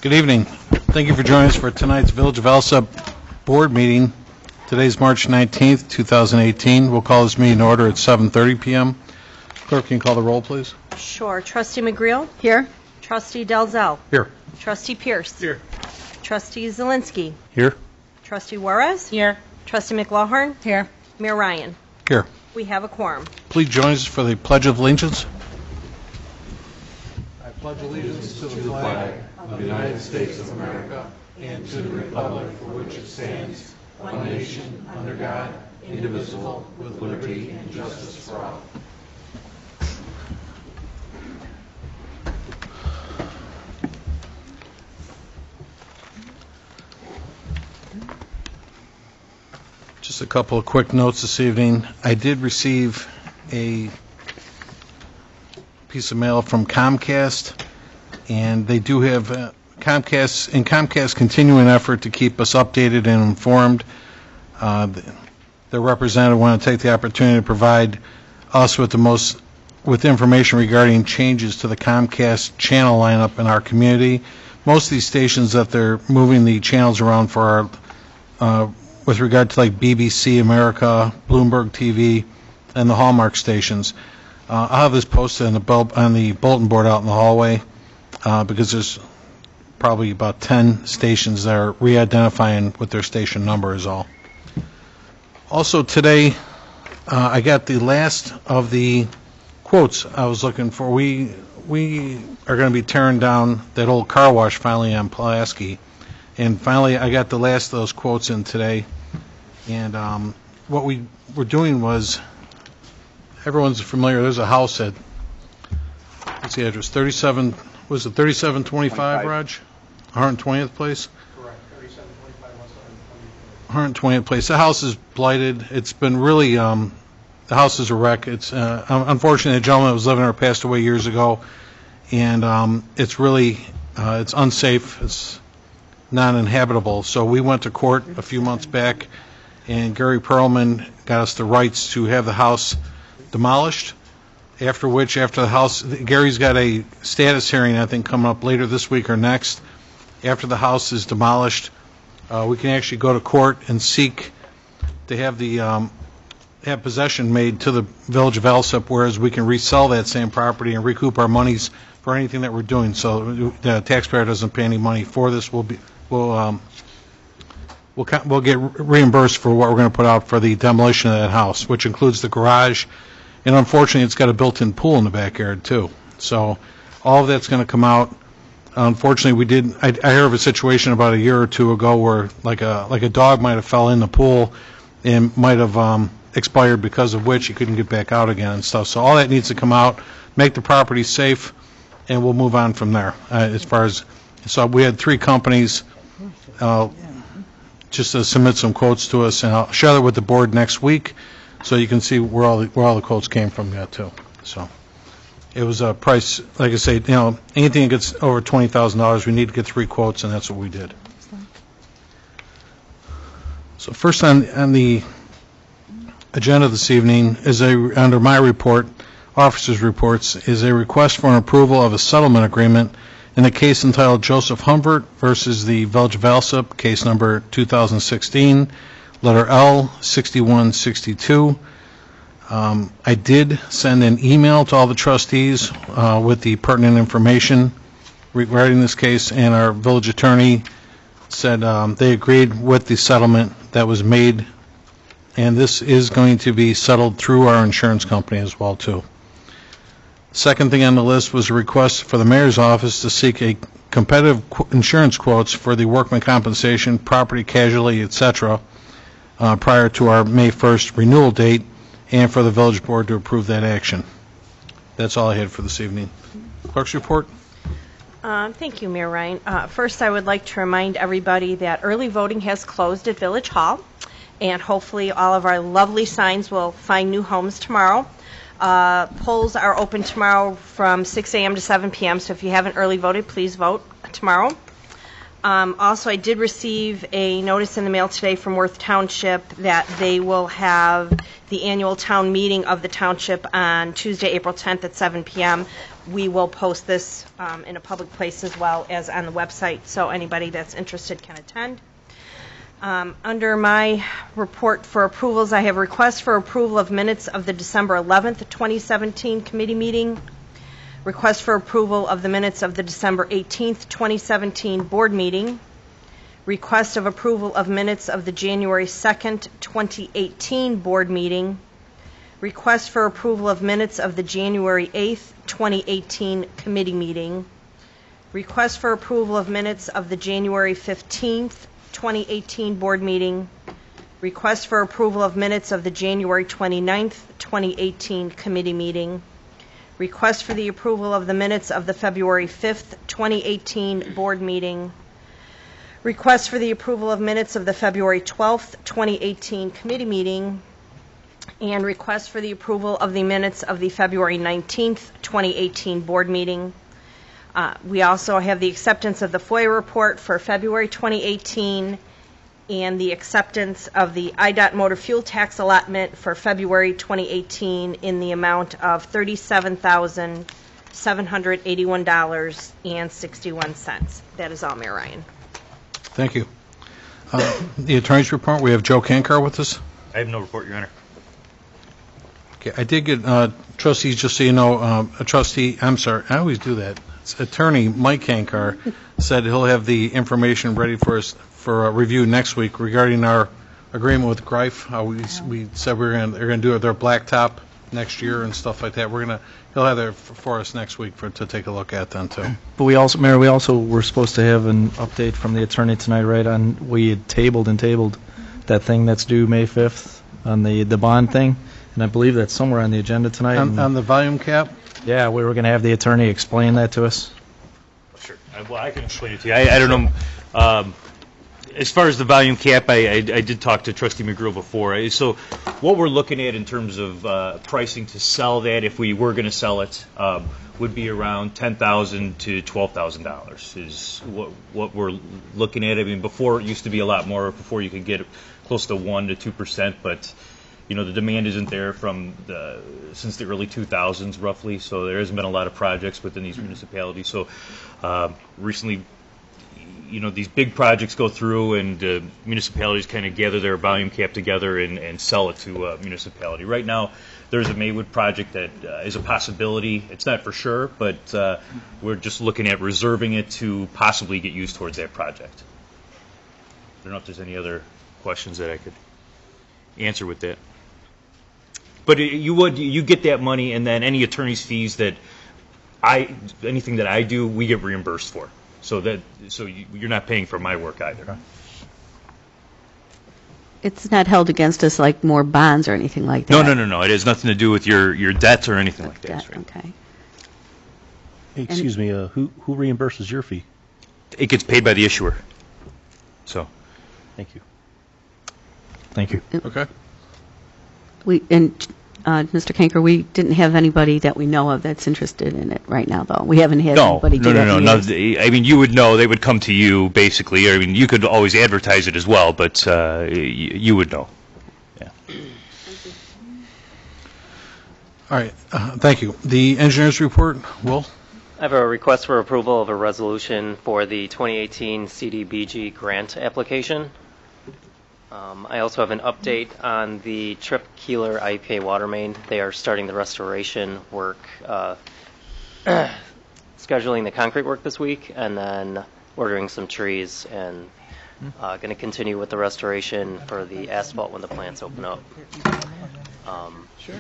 Good evening. Thank you for joining us for tonight's Village of Alsip board meeting. Today's March 19th, 2018. We'll call this meeting to order at 7:30 p.m. Clerk, can you call the roll, please? Sure. Trustee McGreal? Here. Trustee Dalzell? Here. Trustee Pierce? Here. Trustee Zielinski? Here. Trustee Juarez? Here. Trustee McLaughlin? Here. Mayor Ryan? Here. We have a quorum. Please join us for the Pledge of Allegiance. I pledge allegiance to the flag of the United States of America and to the republic for which it stands, one nation, under God, indivisible, with liberty and justice for all. Just a couple of quick notes this evening. I did receive a piece of mail from Comcast, and they do have Comcast's continuing effort to keep us updated and informed. Their representative wanted to take the opportunity to provide us with information regarding changes to the Comcast channel lineup in our community. Most of these stations that they're moving the channels around for are with regard to like BBC America, Bloomberg TV, and the Hallmark stations. I'll have this posted on the bulletin board out in the hallway because there's probably about 10 stations that are re-identifying with their station number is all. Also today, I got the last of the quotes I was looking for. We are going to be tearing down that old car wash finally on Pulaski. And finally, I got the last of those quotes in today. And what we were doing was, everyone's familiar, there's a house at, what's the address, 3725, Raj? 120th place? Correct, 3725 West 120th place. The house is blighted. It's been really, the house is a wreck. It's, unfortunately, the gentleman that was living there passed away years ago. And it's really, it's unsafe. It's non-inhabitable. So we went to court a few months back, and Gary Perlman got us the rights to have the house demolished, after the house, Gary's got a status hearing, I think, coming up later this week or next. After the house is demolished, we can actually go to court and seek to have have possession made to the Village of Alsip, whereas we can resell that same property and recoup our monies for anything that we're doing. So the taxpayer doesn't pay any money for this. We'll get reimbursed for what we're going to put out for the demolition of that house, which includes the garage, and unfortunately it's got a built-in pool in the backyard too. So all of that's going to come out. Unfortunately, I heard of a situation about a year or two ago where like a dog might have fell in the pool and might have expired, because of which he couldn't get back out again and stuff. So all that needs to come out, make the property safe, and we'll move on from there. So we had 3 companies just to submit some quotes to us, and I'll share that with the board next week, so you can see where all the quotes came from that too. So it was a price, like I say, anything that gets over $20,000, we need to get 3 quotes, and that's what we did. So first on the agenda this evening is under my report, officers' reports, is a request for an approval of a settlement agreement in the case entitled Joseph Humbert versus the Village of Alsip, case number 2016, letter L 6162. I did send an email to all the trustees with the pertinent information regarding this case, and our village attorney said they agreed with the settlement that was made, and this is going to be settled through our insurance company as well too. Second thing on the list was a request for the mayor's office to seek a competitive insurance quotes for the workman compensation, property casualty, etc. Prior to our May 1st renewal date, and for the village board to approve that action. That's all I had for this evening. Clerk's report. Thank you, Mayor Ryan. First, I would like to remind everybody that early voting has closed at Village Hall, and hopefully all of our lovely signs will find new homes tomorrow. Polls are open tomorrow from 6 a.m. to 7 p.m., so if you haven't early voted, please vote tomorrow. Also, I did receive a notice in the mail today from Worth Township that they will have the annual town meeting of the township on Tuesday, April 10th at 7 p.m. we will post this in a public place as well as on the website, so anybody that's interested can attend. Under my report for approvals, I have requests for approval of minutes of the December 11th, 2017 committee meeting, request for approval of the minutes of the December 18th, 2017 board meeting, request of approval of minutes of the January 2nd, 2018 board meeting, request for approval of minutes of the January 8th, 2018 committee meeting, request for approval of minutes of the January 15th, 2018 board meeting, request for approval of minutes of the January 29th, 2018 committee meeting, request for the approval of the minutes of the February 5th, 2018 board meeting, request for the approval of minutes of the February 12th, 2018 committee meeting, and request for the approval of the minutes of the February 19th, 2018 board meeting. We also have the acceptance of the FOIA report for February 2018 and the acceptance of the IDOT motor fuel tax allotment for February 2018 in the amount of $37,781.61. That is all, Mayor Ryan. Thank you. The attorney's report, we have Joe Kankar with us. I have no report, Your Honor. Okay, I did get, trustees, just so you know, I always do that. Attorney Mike Kankar said he'll have the information ready for us for a review next week regarding our agreement with Greif. We said they're going to do their blacktop next year and stuff like that. He'll have that for us next week to take a look at then too. But we also, Mayor, were supposed to have an update from the attorney tonight, right? We had tabled that thing that's due May 5th on the bond thing, and I believe that's somewhere on the agenda tonight. On the volume cap? Yeah, we were going to have the attorney explain that to us. Sure. Well, I can explain it to you. I don't know. As far as the volume cap, I did talk to Trustee McGrew before. So what we're looking at in terms of pricing to sell that, if we were going to sell it, would be around $10,000 to $12,000 is what we're looking at. I mean, before it used to be a lot more. Before you could get close to 1% to 2%, but the demand isn't there since the early 2000s, roughly. So there hasn't been a lot of projects within these municipalities. So recently, these big projects go through, and municipalities kind of gather their volume cap together and sell it to a municipality. Right now, there's a Maywood project that is a possibility. It's not for sure, but we're just looking at reserving it to possibly get used towards that project. I don't know if there's any other questions that I could answer with that. But you get that money, and then any attorney's fees anything that I do, we get reimbursed for. So you're not paying for my work either. It's not held against us like more bonds or anything like that. No. It has nothing to do with your debts or anything like that. Debt, Right? okay. Excuse me, who reimburses your fee? It gets paid by the issuer. So. Thank you. Thank you. Okay. Mr. Kanker, we didn't have anybody that we know of that's interested in it right now, though. We haven't had anybody do that. No. I mean, you would know. They would come to you, basically. I mean, you could always advertise it as well, but you would know. Yeah. All right. Thank you. The engineer's report, Will? I have a request for approval of a resolution for the 2018 CDBG grant application. I also have an update on the Trip Keeler IPA water main. They are starting the restoration work, scheduling the concrete work this week, and then ordering some trees, and going to continue with the restoration for the asphalt when the plants open up. Sure.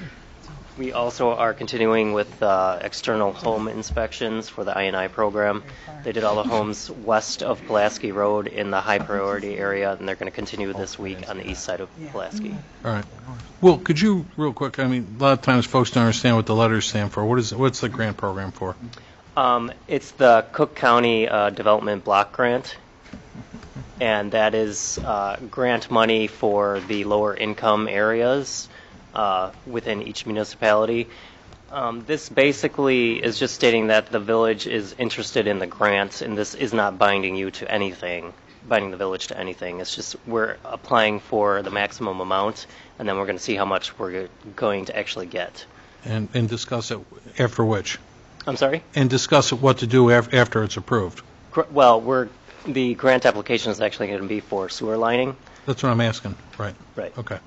We also are continuing with external home inspections for the INI program. They did all the homes west of Pulaski Road in the high priority area, and they're going to continue this week on the east side of Pulaski. All right. Will, could you, real quick, I mean, a lot of times folks don't understand what the letters stand for. What's the grant program for? It's the Cook County Development Block Grant, and that is grant money for the lower income areas within each municipality. This basically is just stating that the village is interested in the grant, and this is not binding the village to anything. It's just we're applying for the maximum amount, and then we're going to see how much we're going to actually get. And discuss it after which? I'm sorry? And discuss what to do after it's approved. Well, the grant application is actually going to be for sewer lining. That's what I'm asking. Right. Right. Okay.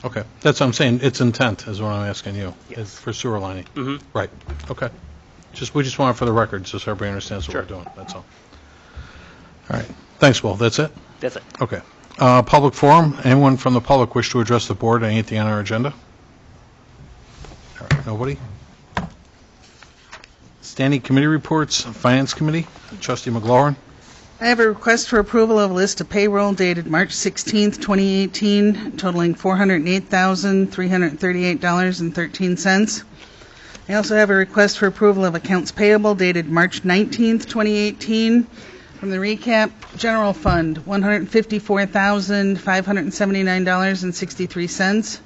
Okay. That's what I'm saying. Its intent is what I'm asking you. Yes. Is for sewer lining. Mm-hmm. Right. Okay. We just want it for the record, so everybody understands what Sure. we're doing. That's all. All right. Thanks, Will. That's it? That's it. Okay. Public forum. Anyone from the public wish to address the board on anything on our agenda? All right. Nobody? Standing committee reports. Finance Committee. Trustee McLaurin. I have a request for approval of a list of payroll dated March 16th, 2018, totaling $408,338.13. I also have a request for approval of accounts payable dated March 19th, 2018. From the recap, General Fund, $154,579.63.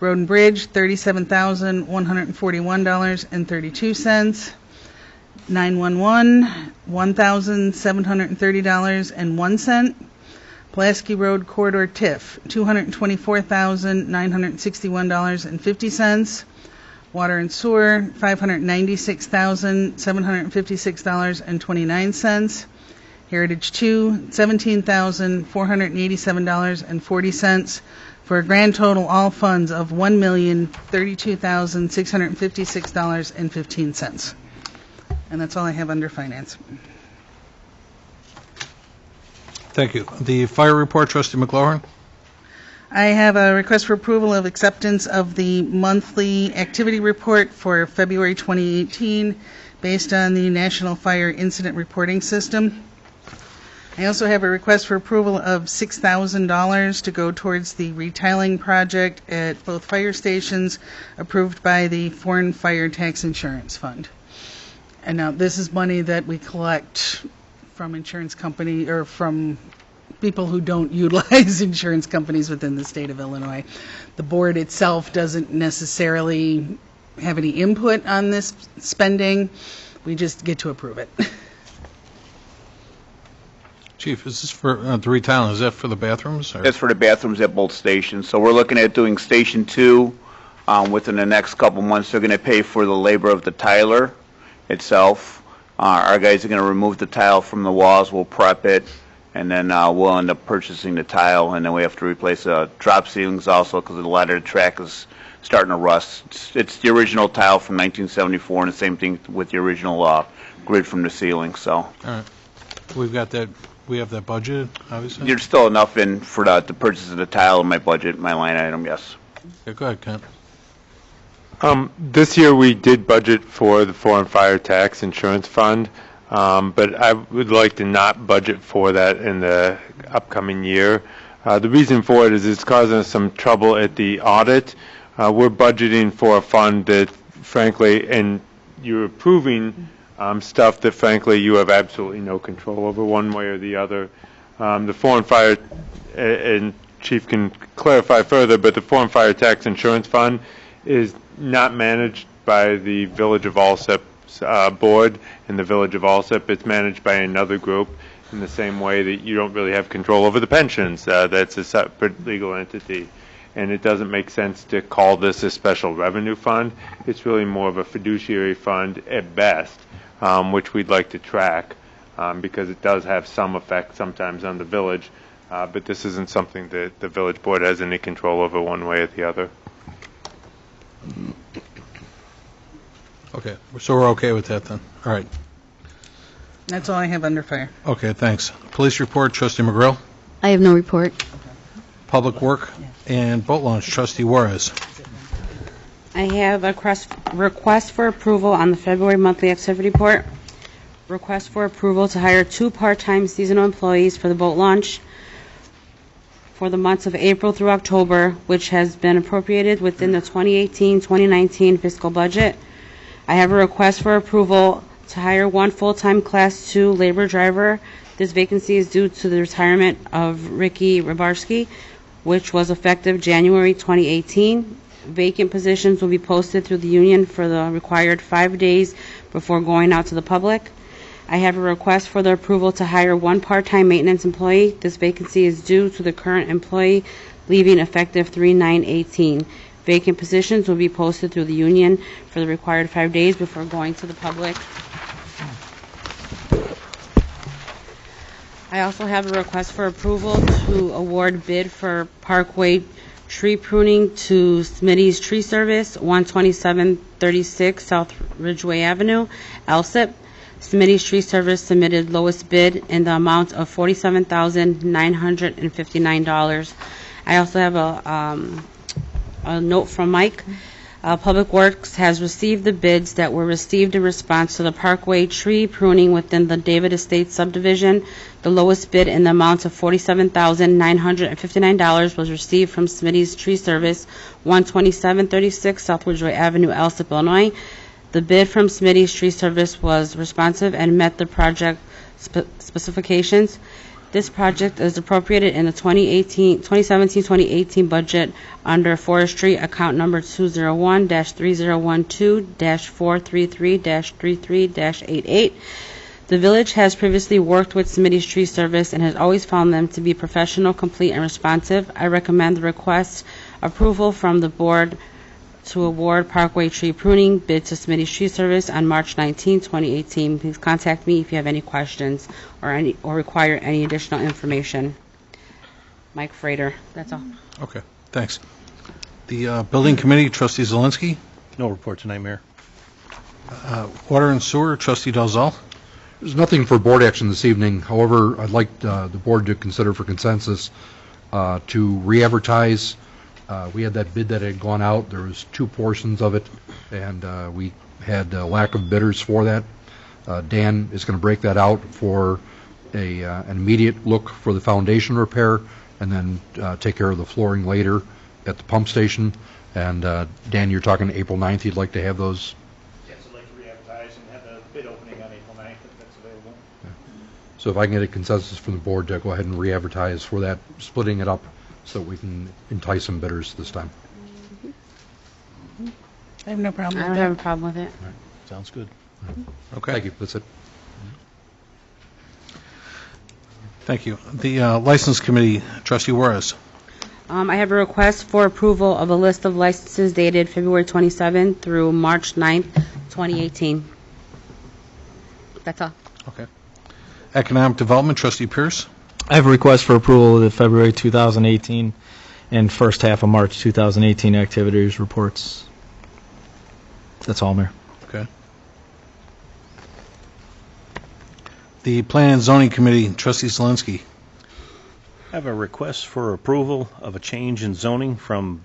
Road and Bridge, $37,141.32. 911, $1,730.01. Pulaski Road Corridor TIF, $224,961.50. Water and Sewer, $596,756.29. Heritage 2, $17,487.40, for a grand total all funds of $1,032,656.15. And that's all I have under finance. Thank you. The fire report, Trustee McLaurin. I have a request for approval of acceptance of the monthly activity report for February 2018 based on the National Fire Incident Reporting System. I also have a request for approval of $6,000 to go towards the retiling project at both fire stations approved by the Foreign Fire Tax Insurance Fund. And now this is money that we collect from insurance company or from people who don't utilize insurance companies within the state of Illinois. The board itself doesn't necessarily have any input on this spending. We just get to approve it. Chief, is this for the retiling? Is that for the bathrooms? Or? That's for the bathrooms at both stations. So we're looking at doing Station 2 within the next couple months. They're going to pay for the labor of the tiler itself. Our guys are going to remove the tile from the walls. We'll prep it, and then we'll end up purchasing the tile, and then we have to replace drop ceilings also because a lot of the track is starting to rust. It's the original tile from 1974, and the same thing with the original grid from the ceiling. So. All right. We've got that. We have that budgeted, obviously? There's still enough in for the purchase of the tile in my budget, my line item, yes. Okay, go ahead, Kent. This year we did budget for the Foreign Fire Tax Insurance Fund, but I would like to not budget for that in the upcoming year. The reason for it is it's causing us some trouble at the audit. We're budgeting for a fund that, frankly, and you're approving stuff that, frankly, you have absolutely no control over one way or the other. The Foreign Fire, and Chief can clarify further, but the Foreign Fire Tax Insurance Fund is not managed by the Village of Alsip board in the Village of Alsip. It's managed by another group in the same way that you don't really have control over the pensions. That's a separate legal entity. And it doesn't make sense to call this a special revenue fund. It's really more of a fiduciary fund at best, which we'd like to track because it does have some effect sometimes on the village, but this isn't something that the village board has any control over one way or the other. Okay, so we're okay with that then. All right. That's all I have under fire. Okay, thanks. Police report, Trustee McGrill. I have no report. Public work and boat launch, Trustee Juarez. I have a request for approval on the February monthly activity report. Request for approval to hire 2 part-time seasonal employees for the boat launch for the months of April through October, which has been appropriated within the 2018-2019 fiscal budget. I have a request for approval to hire 1 full-time Class 2 labor driver. This vacancy is due to the retirement of Ricky Rabarski, which was effective January 2018. Vacant positions will be posted through the union for the required 5 days before going out to the public. I have a request for the approval to hire 1 part-time maintenance employee. This vacancy is due to the current employee leaving effective 3/9/18. Vacant positions will be posted through the union for the required 5 days before going to the public. I also have a request for approval to award bid for Parkway tree pruning to Smitty's Tree Service, 12736 South Ridgeway Avenue, Alsip. Smitty's Tree Service submitted lowest bid in the amount of $47,959. I also have a note from Mike. Public Works has received the bids that were received in response to the Parkway tree pruning within the David Estates subdivision. The lowest bid in the amount of $47,959 was received from Smitty's Tree Service, 12736 South Ridgeway Avenue, Alsip, Illinois. The bid from Smitty's Tree Service was responsive and met the project specifications. This project is appropriated in the 2017-2018 budget under Forestry, account number 201-301-2-433-33-88. The village has previously worked with Smitty's Tree Service and has always found them to be professional, complete, and responsive. I recommend the request approval from the board to award Parkway tree pruning bid to Smitty's Tree Service on March 19, 2018. Please contact me if you have any questions or require any additional information. Mike Frater, that's all. Okay, thanks. The Building Committee, Trustee Zelinski. No report tonight, Mayor. Water and Sewer, Trustee Dalzell. There's nothing for board action this evening. However, I'd like the board to consider for consensus to re-advertise. We had that bid that had gone out. There was 2 portions of it, and we had a lack of bidders for that. Dan is going to break that out for an immediate look for the foundation repair, and then take care of the flooring later at the pump station. And Dan, you're talking April 9th. You'd like to have those? Yes, I'd like to re-advertise and have the bid opening on April 9th if that's available. So if I can get a consensus from the board to go ahead and re-advertise for that, splitting it up so we can entice some bidders this time. I have no problem I with don't have that. a problem with it. Sounds good. Okay. Thank you. That's it. Thank you. The License Committee, Trustee Juarez. I have a request for approval of a list of licenses dated February 27 through March 9th, 2018. That's all. Okay. Economic Development, Trustee Pierce. I have a request for approval of the February 2018 and first half of March 2018 activities reports. That's all, Mayor. Okay. The Plan and Zoning Committee, Trustee Zelinski. I have a request for approval of a change in zoning from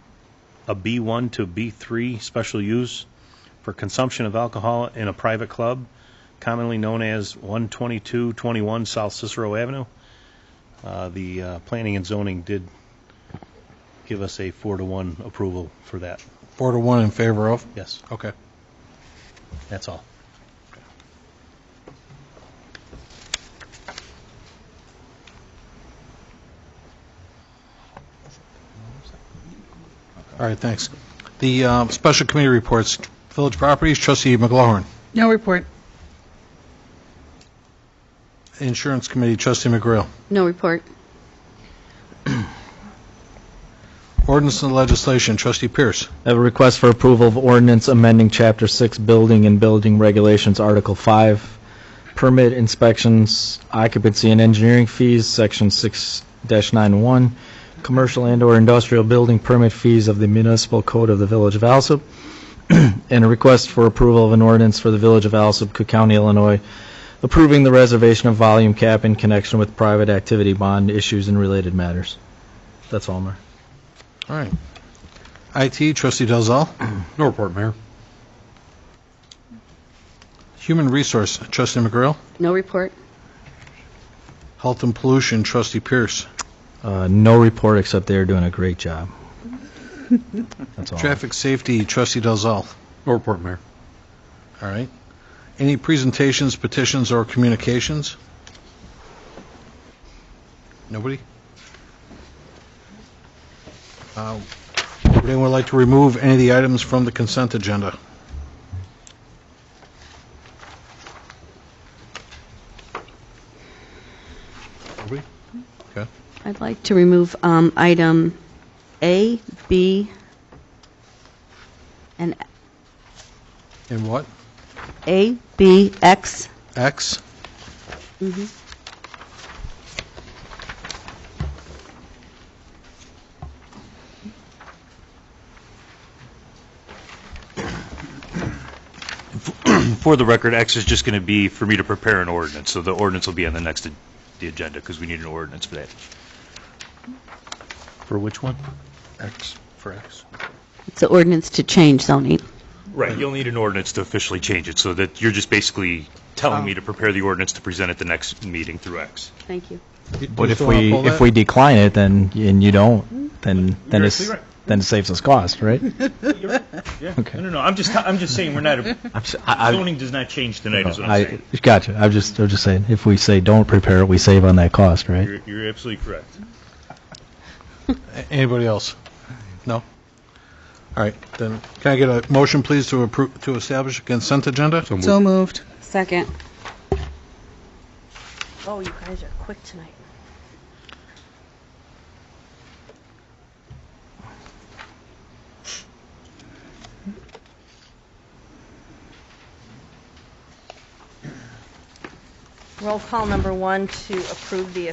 a B1 to B3 special use for consumption of alcohol in a private club, commonly known as 12221 South Cicero Avenue. The Planning and Zoning did give us a 4-to-1 approval for that. 4-to-1 in favor of? Yes, Okay. that's all. All right, thanks. The Special Committee reports, Village Properties, Trustee McGlowan. No report. Insurance Committee, Trustee McGrail. No report. Ordinance and Legislation, Trustee Pierce. I have a request for approval of ordinance amending Chapter 6 Building and Building Regulations, Article 5, Permit Inspections, Occupancy and Engineering Fees, Section 6-91, Commercial and/or Industrial Building Permit Fees of the Municipal Code of the Village of Alsip, and a request for approval of an ordinance for the Village of Alsip, Cook County, Illinois, approving the reservation of volume cap in connection with private activity bond issues and related matters. That's all, Mayor. All right. IT, Trustee Dalzell. No report, Mayor. Human Resource, Trustee McGrail. No report. Health and Pollution, Trustee Pierce. No report, except they're doing a great job. That's all. Traffic Safety, Trustee Dalzell. No report, Mayor. All right. Any presentations, petitions, or communications? Nobody? Would anyone like to remove any of the items from the consent agenda? Nobody? Okay. I'd like to remove item A, B, And In what? A, B, X. X? Mhm. For the record, X is just going to be for me to prepare an ordinance, so the ordinance will be on the agenda, because we need an ordinance for that. For which one? X, for X. It's an ordinance to change zoning. Right, you'll need an ordinance to officially change it, so that you're just basically telling me to prepare the ordinance to present at the next meeting through X. Thank you. But if we decline it, then, and you don't, then You're it's, absolutely right. then it saves us cost, right? Yeah. Okay. No, I'm just saying we're not, zoning does not change tonight, is what I'm saying. Gotcha. I'm just saying, if we say don't prepare it, we save on that cost, right? You're absolutely correct. Anybody else? No? All right, then, can I get a motion, please, to approve, to establish a consent agenda? So moved. Second. Oh, you guys are quick tonight. Roll call number 1 to approve the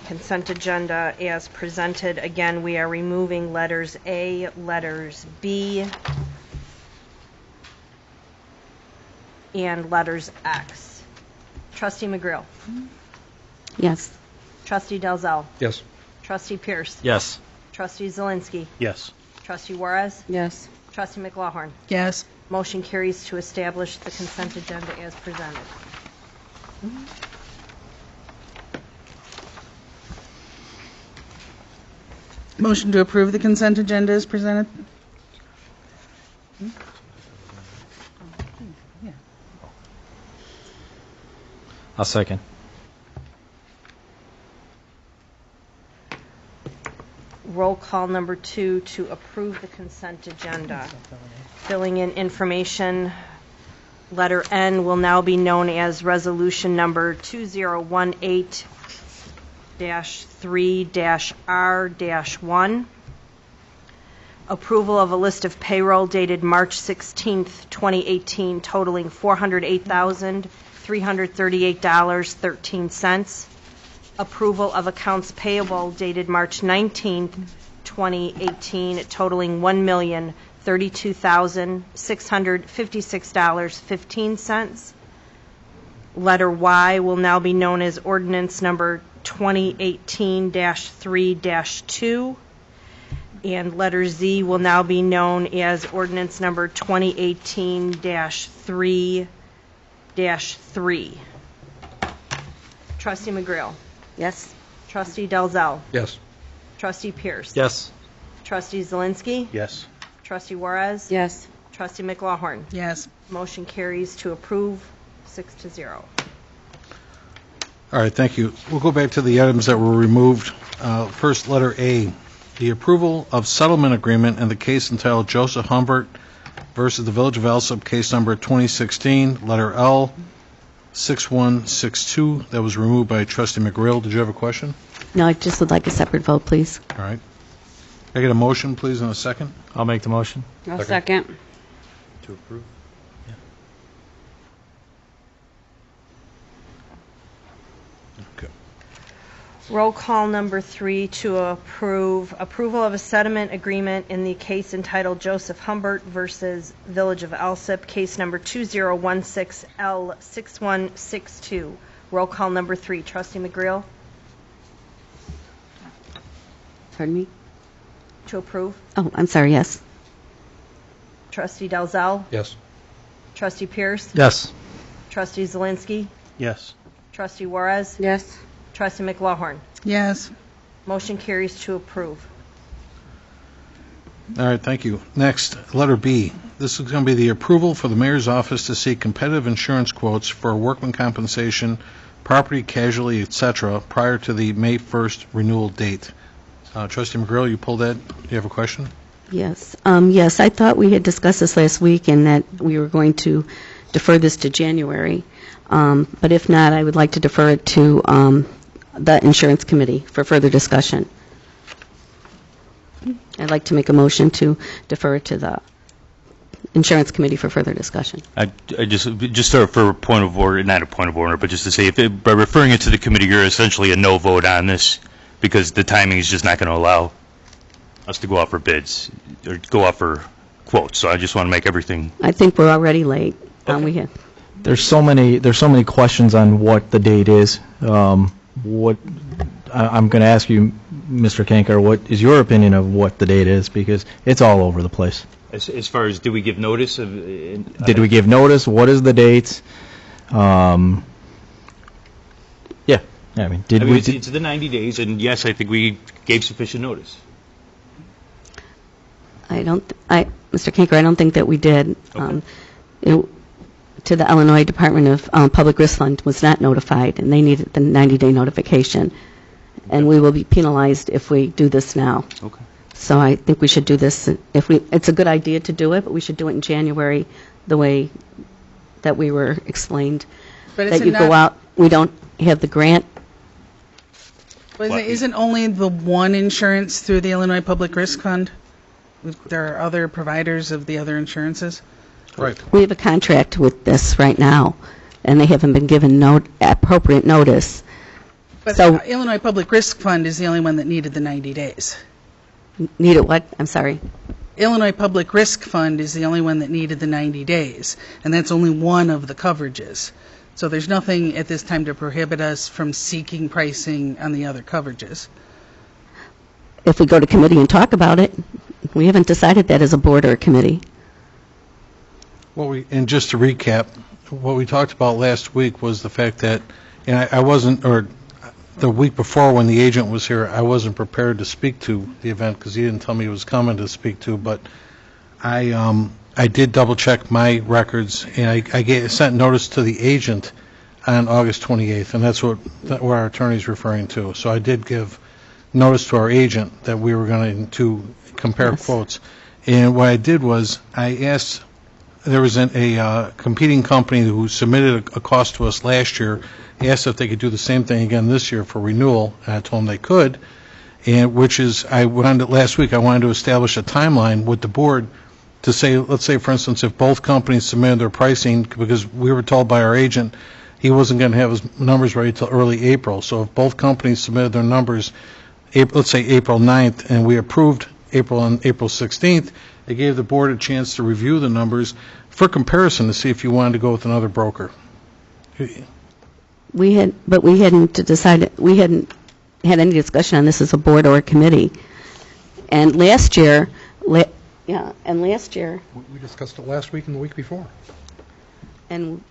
consent agenda as presented. Again, we are removing letters A, letters B, and letters X. Trustee McGrill. Yes. Trustee Dalzell. Yes. Trustee Pierce. Yes. Trustee Zelinski. Yes. Trustee Juarez. Yes. Trustee McLaughlin. Yes. Motion carries to establish the consent agenda as presented. Motion to approve the consent agenda is presented. I'll second. Roll call number 2 to approve the consent agenda. Filling in information, letter N will now be known as resolution number 2018-3-R-1. Approval of a list of payroll dated March 16th, 2018, totaling $408,338.13. Approval of accounts payable dated March 19th, 2018, totaling $1,032,656.15. Letter Y will now be known as ordinance number 2018-3-2. And letter Z will now be known as ordinance number 2018-3-3. Trustee McGrill. Yes. Trustee Dalzell. Yes. Trustee Pierce. Yes. Trustee Zelinski. Yes. Trustee Juarez. Yes. Trustee McLaughlin. Yes. Motion carries to approve 6-0. All right, thank you. We'll go back to the items that were removed. First, letter A, the approval of settlement agreement in the case entitled Joseph Humbert versus the Village of Alsip, case number 2016, letter L, 6162, that was removed by Trustee McGrill. Did you have a question? No, I just would like a separate vote, please. All right. Can I get a motion, please, in a second? I'll make the motion. I'll second. To approve? Okay. Roll call number 3 to approval of a settlement agreement in the case entitled Joseph Humbert versus Village of Alsip, case number 2016L6162. Roll call number 3. Trustee McGrill. Pardon me? To approve. Oh, I'm sorry, yes. Trustee Dalzell. Yes. Trustee Pierce. Yes. Trustee Zelinski. Yes. Trustee Juarez. Yes. Trustee McLaughlin. Yes. Motion carries to approve. All right, thank you. Next, letter B. This is going to be the approval for the mayor's office to seek competitive insurance quotes for workman compensation, property, casualty, etc., prior to the May 1st renewal date. Trustee McGrill, you pulled that. Do you have a question? Yes. Yes, I thought we had discussed this last week and that we were going to defer this to January. But if not, I would like to defer it to the insurance committee for further discussion. I'd like to make a motion to defer it to the insurance committee for further discussion. I just for a point of order, not a point of order, but just to say, by referring it to the committee, you're essentially a no vote on this because the timing is just not going to allow us to go out for bids or go out for quotes. So I just want to make everything. I think we're already late. Okay. There's so many questions on what the date is. I'm going to ask you, Mr. Kankar, what is your opinion of what the date is, because it's all over the place. As far as, did we give notice of? Did we give notice? What is the date? I mean, it's the 90 days, and yes, I think we gave sufficient notice. Mr. Kankar, I don't think that we did. Okay. To the Illinois Department of Public Risk Fund was not notified, and they needed the 90-day notification. And we will be penalized if we do this now. Okay. So I think we should do this. It's a good idea to do it, but we should do it in January, the way that we were explained. But that you go out, we don't have the grant. But isn't only the one insurance through the Illinois Public Risk Fund? There are other providers of the other insurances? Right. We have a contract with this right now, and they haven't been given appropriate notice. But So- the Illinois Public Risk Fund is the only one that needed the 90 days. Needed what? I'm sorry. Illinois Public Risk Fund is the only one that needed the 90 days, and that's only one of the coverages. So there's nothing at this time to prohibit us from seeking pricing on the other coverages. If we go to committee and talk about it, we haven't decided that as a board or a committee. And just to recap, what we talked about last week was the fact that, and I wasn't, or the week before when the agent was here, I wasn't prepared to speak to the event because he didn't tell me he was coming to speak to, but I did double check my records, and I sent notice to the agent on August 28th, and that's what our attorney's referring to. So I did give notice to our agent that we were going to compare quotes. And what I did was I asked, there was a competing company who submitted a cost to us last year, asked if they could do the same thing again this year for renewal, and I told them they could, and last week I wanted to establish a timeline with the board to say, let's say, for instance, if both companies submitted their pricing, because we were told by our agent he wasn't going to have his numbers ready till early April, so if both companies submitted their numbers, let's say April 9th, and we approved on April 16th, it gave the board a chance to review the numbers for comparison to see if you wanted to go with another broker. We hadn't decided, we hadn't had any discussion on this as a board or a committee. And last year, We discussed it last week and the week before. and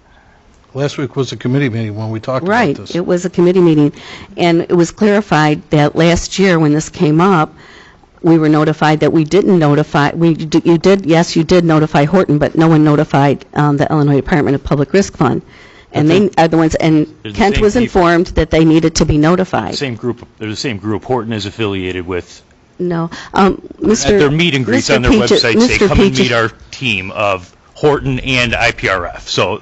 Last week was a committee meeting when we talked about right, this. it was a committee meeting, and it was clarified that last year when this came up, we were notified that we didn't notify, you did notify Horton, but no one notified the Illinois Department of Public Risk Fund. And they are the ones, and They're the Kent same was people. informed that they needed to be notified. They're the same group Horton is affiliated with. No. At their meet and greets on their website say, come and meet our team of Horton and IPRF. So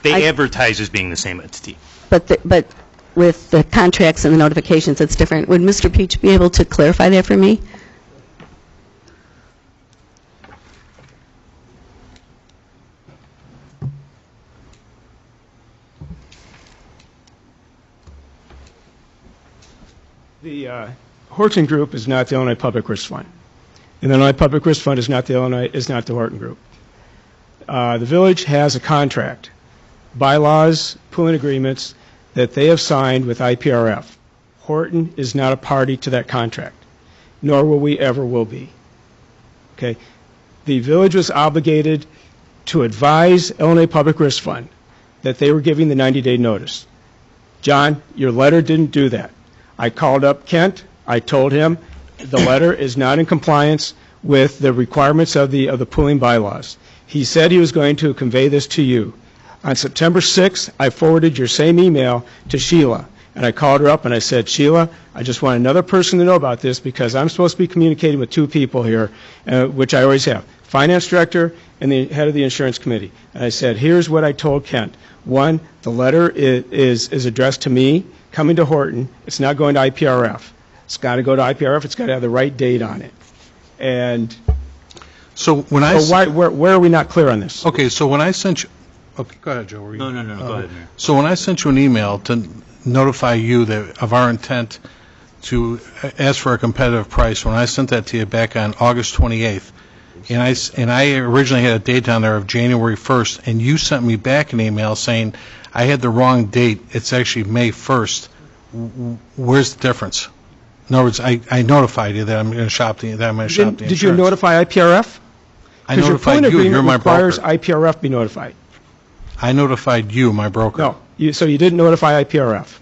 they advertise as being the same entity. But with the contracts and the notifications, it's different. Would Mr. Peach be able to clarify that for me? The Horton Group is not the Illinois Public Risk Fund. And the Illinois Public Risk Fund is not the Horton Group. The village has a contract, bylaws, pooling agreements that they have signed with IPRF. Horton is not a party to that contract, nor will we ever will be. Okay? The village was obligated to advise Illinois Public Risk Fund that they were giving the 90-day notice. John, your letter didn't do that. I called up Kent. I told him the letter is not in compliance with the requirements of the pooling bylaws. He said he was going to convey this to you. On September 6th, I forwarded your same email to Sheila, and I called her up and I said, Sheila, I just want another person to know about this because I'm supposed to be communicating with two people here, which I always have, finance director and the head of the insurance committee. And I said, here's what I told Kent. One, the letter is addressed to me, coming to Horton. It's not going to IPRF. It's got to go to IPRF. It's got to have the right date on it. And So when I... So where are we not clear on this? Okay, so when I sent you... Okay, go ahead, Joe. Were you- No, go ahead, Mayor. So when I sent you an email to notify you of our intent to ask for a competitive price, when I sent that to you back on August 28th, and I originally had a date down there of January 1st, and you sent me back an email saying I had the wrong date. It's actually May 1st. Where's the difference? In other words, I notified you that I'm going to shop the insurance. Did you notify IPRF? I Because your notified point you. agreement You're my requires broker. IPRF be notified. I notified you, my broker. No, so you didn't notify IPRF.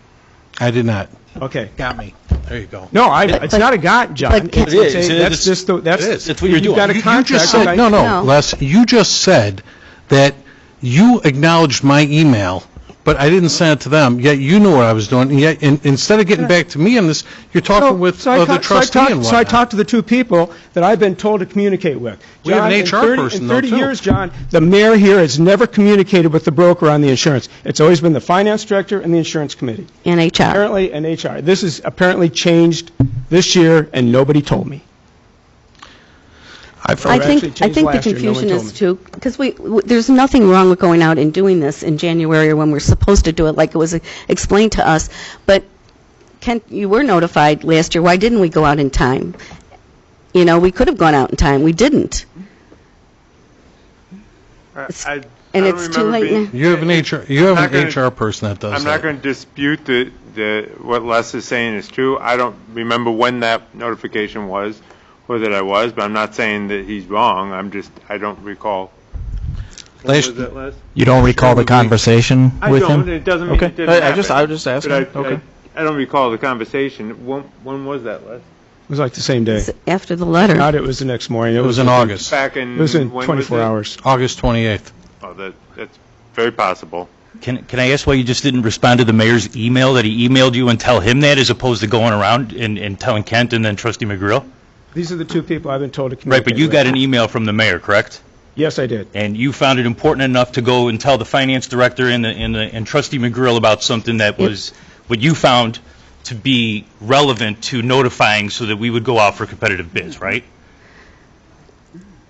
I did not. Okay. Got me. There you go. No, it's not a got, John. but- It's It is. that's just the, that's, It is. That's what you're you've doing. got a You contract. just said, with no, Les, you just said that you acknowledged my email, but I didn't send it to them, yet you knew what I was doing, and yet instead of getting back to me on this, you're talking with the trustee and whatnot. So I talked to the two people that I've been told to communicate with. We have an John, HR person, in though, 30 too. years, John, the mayor here has never communicated with the broker on the insurance. It's always been the finance director and the insurance committee. And HR. Apparently, and HR. This is apparently changed this year, and nobody told me. I think the confusion is too, because there's nothing wrong with going out and doing this in January when we're supposed to do it like it was explained to us. But Kent, you were notified last year. Why didn't we go out in time? You know, we could have gone out in time. We didn't. And it's too late now. You have an HR person that does that. I'm not going to dispute what Les is saying is true. I don't remember when that notification was or that I was, but I'm not saying that he's wrong. I don't recall. When was that, Les? You don't recall the conversation I with don't. him? It doesn't mean Okay. it didn't happen. I was just asking. But Okay. I don't recall the conversation. When was that, Les? It was like the same day. After the letter. God, it was the next morning. It was in August. Back in It was in when 24 was it? hours. August 28th. Oh, that's very possible. Can I ask why you just didn't respond to the mayor's email, that he emailed you and tell him that, as opposed to going around and telling Kent and then Trustee McGrill? These are the two people I've been told to Right, communicate but you with. got an email from the mayor, correct? Yes, I did. And you found it important enough to go and tell the finance director and Trustee McGrill about something that was what you found to be relevant to notifying so that we would go out for competitive bids, right?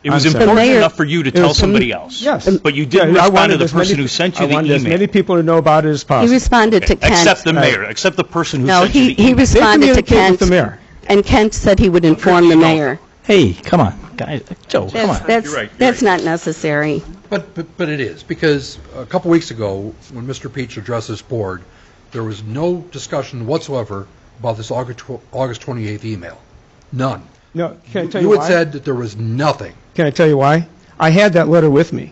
It was I'm sorry. important The mayor- enough for you to tell somebody else. Yes. But you didn't Yeah, I respond to wanted the as many- person who sent you I the wanted as many email. people to know about it as He possible. responded to Kent. Except the mayor, except the person who No, sent you the he email. responded to They communicate Kent. with the mayor. And Kent said he would inform the mayor. Hey, come on, guys. Joe, come on. That's not necessary. But it is, because a couple weeks ago, when Mr. Peach addressed this board, there was no discussion whatsoever about this August 28th email. None. No, can I tell you You had why? said that there was nothing. Can I tell you why? I had that letter with me.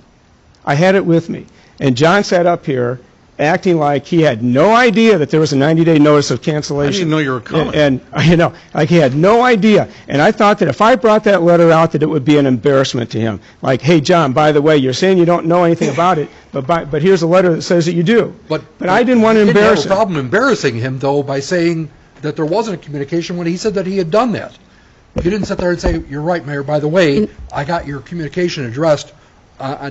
I had it with me. And John sat up here acting like he had no idea that there was a 90-day notice of I cancellation. didn't know you were coming. And like he had no idea. And I thought that if I brought that letter out, that it would be an embarrassment to him. Like, hey, John, by the way, you're saying you don't know anything about it, but here's a letter that says that you do. But I didn't want to You didn't embarrass have a him. problem embarrassing him, though, by saying that there wasn't a communication when he said that he had done that. You didn't sit there and say, you're right, Mayor, by the way, I got your communication addressed,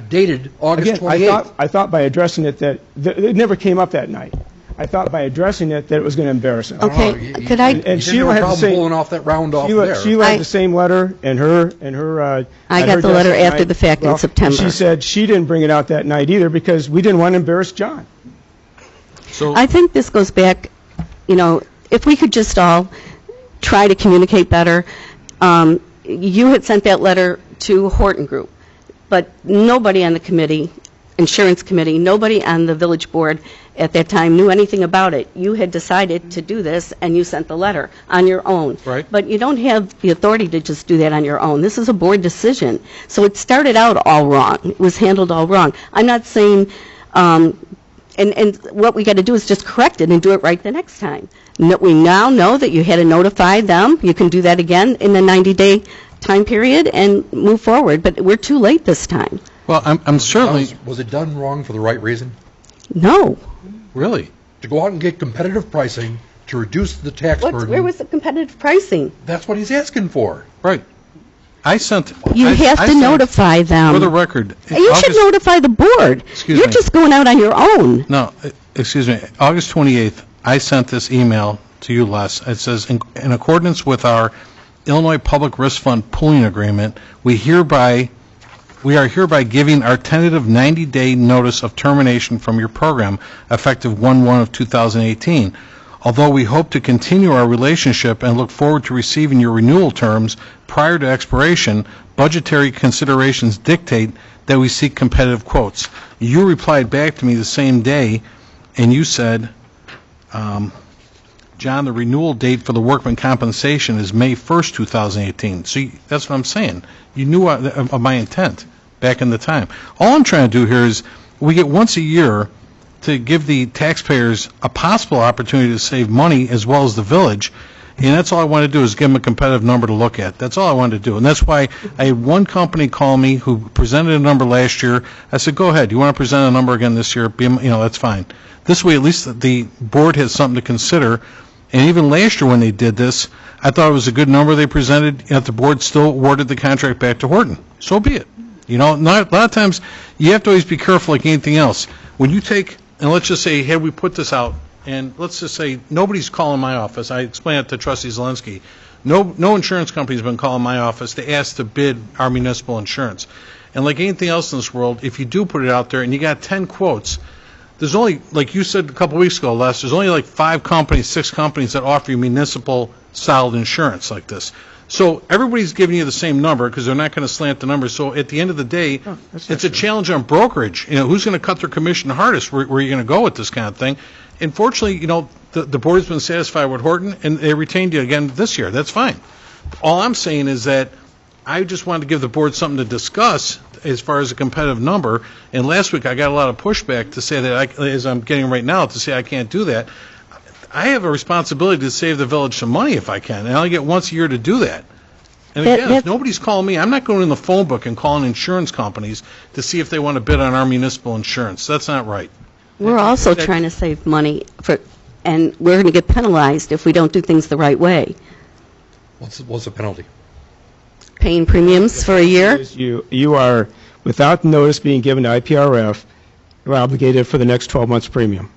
dated August Again, 28th. I thought by addressing it that it never came up that night. I thought by addressing it that it was going to embarrass him. Okay, could I? And You didn't Sheila have a had the problem same. pulling off that round off there. Sheila had the same letter, and her. I got the letter after the fact in September. She said she didn't bring it out that night either because we didn't want to embarrass John. So I think this goes back, if we could just all try to communicate better. You had sent that letter to Horton Group, but nobody on the committee, insurance committee, nobody on the village board at that time knew anything about it. You had decided to do this, and you sent the letter on your own. Right. But you don't have the authority to just do that on your own. This is a board decision. So it started out all wrong. It was handled all wrong. I'm not saying, and what we got to do is just correct it and do it right the next time. We now know that you had to notify them. You can do that again in the 90-day time period and move forward, but we're too late this time. well, I'm certainly Was it done wrong for the right reason? No. really. To go out and get competitive pricing to reduce the tax burden. Where was the competitive pricing? That's what he's asking for. Right. I sent. You have to notify them. For the record. You should notify the board. Excuse You're me. just going out on your own. No, excuse me. August 28th, I sent this email to you, Les. It says, in accordance with our Illinois Public Risk Fund pooling agreement, we hereby We are hereby giving our tentative 90-day notice of termination from your program effective 1/1 of 2018. Although we hope to continue our relationship and look forward to receiving your renewal terms prior to expiration, budgetary considerations dictate that we seek competitive quotes. You replied back to me the same day, and you said, John, the renewal date for the workman compensation is May 1st, 2018. So that's what I'm saying. You knew of my intent back in the time. All I'm trying to do here is we get once a year to give the taxpayers a possible opportunity to save money as well as the village, and that's all I want to do is give them a competitive number to look at. That's all I wanted to do, and that's why I had one company call me who presented a number last year. I said, go ahead. You want to present a number again this year? That's fine. This way, at least the board has something to consider. And even last year when they did this, I thought it was a good number they presented, yet the board still awarded the contract back to Horton. So be it. A lot of times you have to always be careful like anything else. When you take, and let's just say, hey, we put this out, and let's just say nobody's calling my office. I explained it to Trustee Zelensky. No insurance company's been calling my office to ask to bid our municipal insurance. And like anything else in this world, if you do put it out there and you got 10 quotes, there's only, like you said a couple weeks ago, Les, there's only like 5 companies, 6 companies that offer you municipal solid insurance like this. So everybody's giving you the same number because they're not going to slant the numbers. So at the end of the day, it's a challenge on brokerage. Who's going to cut their commission hardest? Where are you going to go with this kind of thing? And fortunately, the board's been satisfied with Horton, and they retained you again this year. That's fine. All I'm saying is that I just wanted to give the board something to discuss as far as a competitive number. And last week I got a lot of pushback to say that, as I'm getting right now, to say I can't do that. I have a responsibility to save the village some money if I can, and I only get once a year to do that. And again, if nobody's calling me, I'm not going in the phone book and calling insurance companies to see if they want to bid on our municipal insurance. That's not right. We're also trying to save money, and we're going to get penalized if we don't do things the right way. What's the penalty? Paying premiums for a year? You are, without notice being given to IPRF, you're obligated for the next 12 months' premium.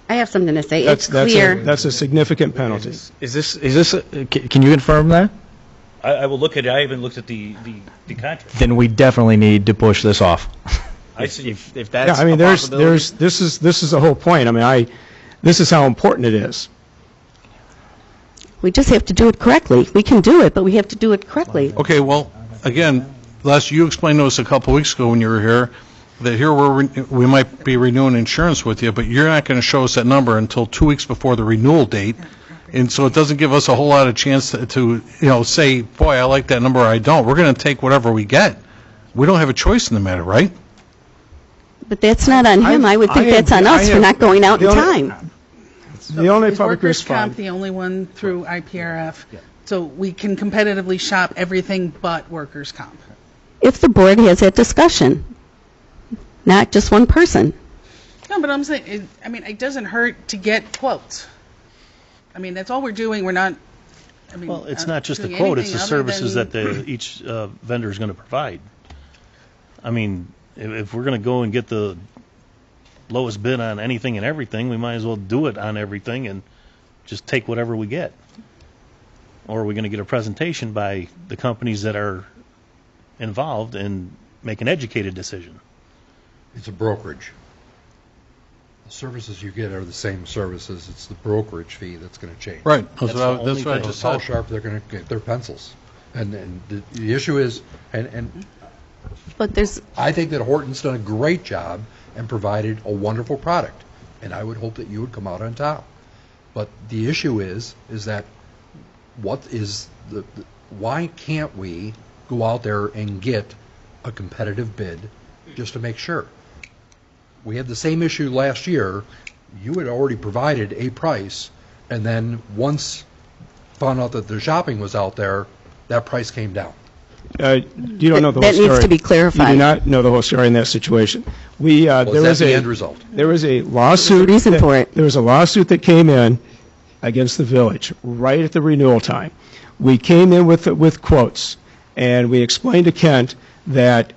I have something to say. It's clear. That's a significant penalty. Is this? Can you confirm that? I will look at it. I haven't looked at the contract. Then we definitely need to push this off. If that's I mean, a possibility. this is the whole point. I mean, this is how important it is. We just have to do it correctly. We can do it, but we have to do it correctly. Okay, well, again, Les, you explained to us a couple weeks ago when you were here that here we might be renewing insurance with you, but you're not going to show us that number until 2 weeks before the renewal date. And so it doesn't give us a whole lot of chance to say, boy, I like that number or I don't. We're going to take whatever we get. We don't have a choice in the matter, right? But that's not on him. I would think that's on us for not going out in time. The only Is public workers' risk comp fund. the only one through IPRF? So we can competitively shop everything but workers' comp. If the board has that discussion, not just one person. No, but I'm saying, it doesn't hurt to get quotes. I mean, that's all we're doing. We're not, Well, it's not just the doing quote, it's the anything services other that each vendor is going to provide. I mean, if we're going to go and get the lowest bid on anything and everything, we might as well do it on everything and just take whatever we get. Or are we going to get a presentation by the companies that are involved and make an educated decision? It's a brokerage. The services you get are the same services. It's the brokerage fee that's going to change. Right. That's the what only I thing. just How said. sharp they're going to get their pencils. And the issue is, and But there's, I think that Horton's done a great job and provided a wonderful product, and I would hope that you would come out on top. But the issue is that why can't we go out there and get a competitive bid just to make sure? We had the same issue last year. You had already provided a price, and then once found out that the shopping was out there, that price came down. You don't know the whole that story. needs to be clarified. You do not know the whole story in that situation. Was that the end result? There was a lawsuit. There's a reason for it. There was a lawsuit that came in against the village right at the renewal time. We came in with quotes, and we explained to Kent that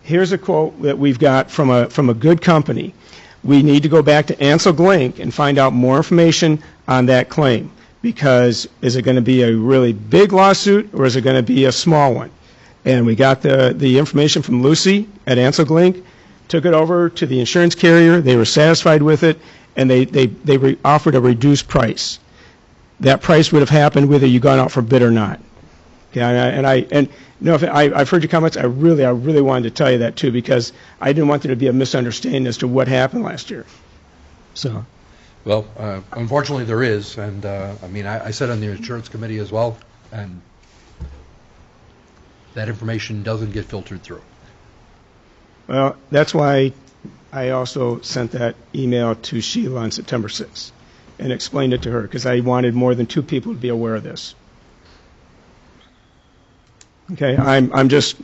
here's a quote that we've got from a good company. We need to go back to Ansel Glink and find out more information on that claim, because is it going to be a really big lawsuit or is it going to be a small one? And we got the information from Lucy at Ansel Link, took it over to the insurance carrier. They were satisfied with it, and they offered a reduced price. That price would have happened whether you gone out for bid or not. Okay, I've heard your comments. I really wanted to tell you that too, because I didn't want there to be a misunderstanding as to what happened last year. So. Well, unfortunately, there is, and I sat on the insurance committee as well, and that information doesn't get filtered through. Well, that's why I also sent that email to Sheila on September 6th and explained it to her, because I wanted more than 2 people to be aware of this. Okay, I'm just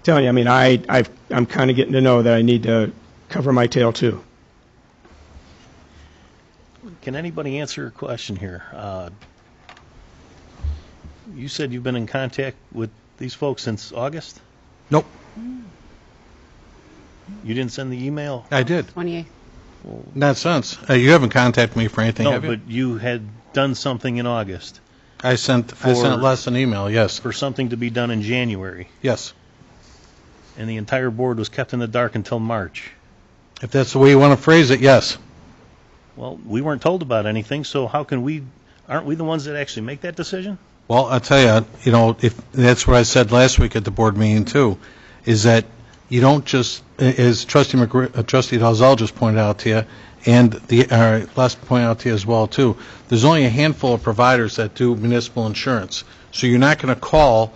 telling you. I'm kind of getting to know that I need to cover my tail too. Can anybody answer a question here? You said you've been in contact with these folks since August? Nope. You didn't send the email? I did. 28. Not since. You haven't contacted me for anything, No, have you? but you had done something in August. I sent Les an email, yes. For something to be done in January. Yes. And the entire board was kept in the dark until March. If that's the way you want to phrase it, yes. Well, we weren't told about anything, so how can aren't we the ones that actually make that decision? Well, I'll tell you, if that's what I said last week at the board meeting too, is that you don't just, as Trustee Dalzell just pointed out to you, and Les pointed out to you as well too, there's only a handful of providers that do municipal insurance. So you're not going to call,